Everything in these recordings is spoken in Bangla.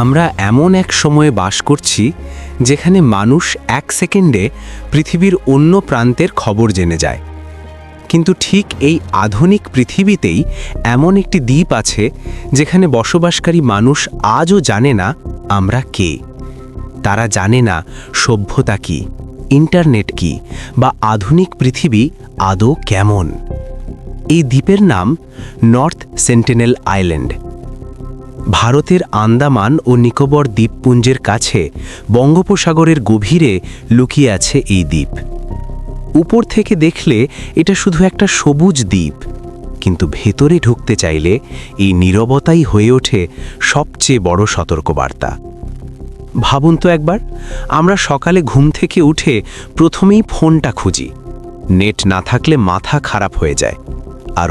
আমরা এমন এক সময়ে বাস করছি যেখানে মানুষ এক সেকেন্ডে পৃথিবীর অন্য প্রান্তের খবর জেনে যায়। কিন্তু ঠিক এই আধুনিক পৃথিবীতেই এমন একটি দ্বীপ আছে যেখানে বসবাসকারী মানুষ আজও জানে না আমরা কে। তারা জানে না সভ্যতা কি, ইন্টারনেট কি, বা আধুনিক পৃথিবী আদৌ কেমন। এই দ্বীপের নাম নর্থ সেন্টিনেল আইল্যান্ড। ভারতের আন্দামান ও নিকোবর দ্বীপপুঞ্জের কাছে বঙ্গোপসাগরের গভীরে লুকিয়ে আছে এই দ্বীপ। উপর থেকে দেখলে এটা শুধু একটা সবুজ দ্বীপ, কিন্তু ভেতরে ঢুকতে চাইলে এই নীরবতাই হয়ে ওঠে সবচেয়ে বড় সতর্কবার্তা। ভাবুন তো একবার, আমরা সকালে ঘুম থেকে উঠে প্রথমেই ফোনটা খুঁজি। নেট না থাকলে মাথা খারাপ হয়ে যায়। আর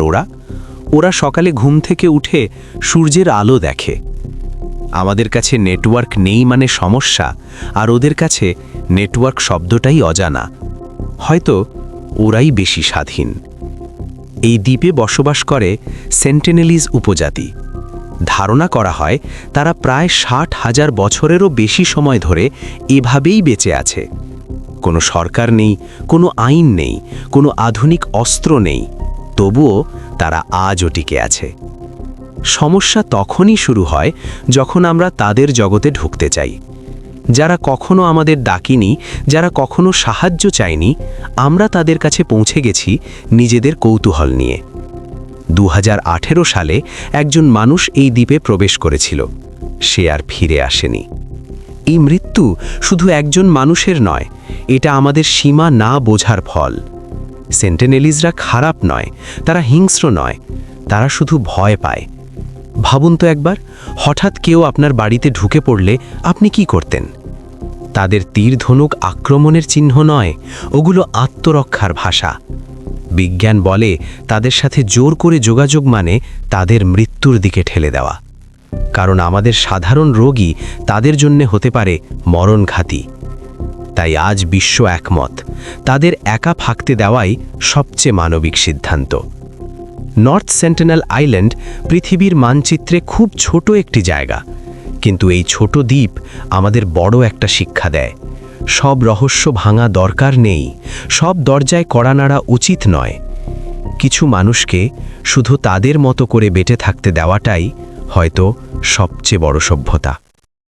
ওরা সকালে ঘুম থেকে উঠে সূর্যের আলো দেখে। আমাদের কাছে নেটওয়ার্ক নেই মানে সমস্যা, আর ওদের কাছে নেটওয়ার্ক শব্দটাই অজানা। হয়তো ওরাই বেশি স্বাধীন। এই দ্বীপে বসবাস করে সেন্টিনেলিজ উপজাতি। ধারণা করা হয় তারা প্রায় 60,000 বছরেরও বেশি সময় ধরে এভাবেই বেঁচে আছে। কোনো সরকার নেই, কোনো আইন নেই, কোনো আধুনিক অস্ত্র নেই, তবুও তারা আজও টিকে আছে। সমস্যা তখনই শুরু হয় যখন আমরা তাদের জগতে ঢুকতে চাই। যারা কখনো আমাদের ডাকিনি, যারা কখনো সাহায্য চায়নি, আমরা তাদের কাছে পৌঁছে গেছি নিজেদের কৌতূহল নিয়ে। 2018 সালে একজন মানুষ এই দ্বীপে প্রবেশ করেছিল। সে আর ফিরে আসেনি। এই মৃত্যু শুধু একজন মানুষের নয়, এটা আমাদের সীমা না বোঝার ফল। সেন্টিনেলিজরা খারাপ নয়, তারা হিংস্র নয়, তারা শুধু ভয় পায়। ভাবুন তো একবার, হঠাৎ কেউ আপনার বাড়িতে ঢুকে পড়লে আপনি কি করতেন? তাদের তীর ধনুক আক্রমণের চিহ্ন নয়, ওগুলো আত্মরক্ষার ভাষা। বিজ্ঞান বলে তাদের সাথে জোর করে যোগাযোগ মানে তাদের মৃত্যুর দিকে ঠেলে দেওয়া। কারণ আমাদের সাধারণ রোগই তাদের জন্য হতে পারে মরণঘাতী। তাই আজ বিশ্ব একমত, তাদের একা থাকতে দেওয়াই সবচেয়ে মানবিক সিদ্ধান্ত। নর্থ সেন্টিনেল আইল্যান্ড পৃথিবীর মানচিত্রে খুব ছোট একটি জায়গা, কিন্তু এই ছোট দ্বীপ আমাদের বড় একটা শিক্ষা দেয়। সব রহস্য ভাঙা দরকার নেই, সব দরজায় কড়া নাড়া উচিত নয়। কিছু মানুষকে শুধু তাদের মতো করে বেঁচে থাকতে দেওয়াটাই হয়তো সবচেয়ে বড় সভ্যতা।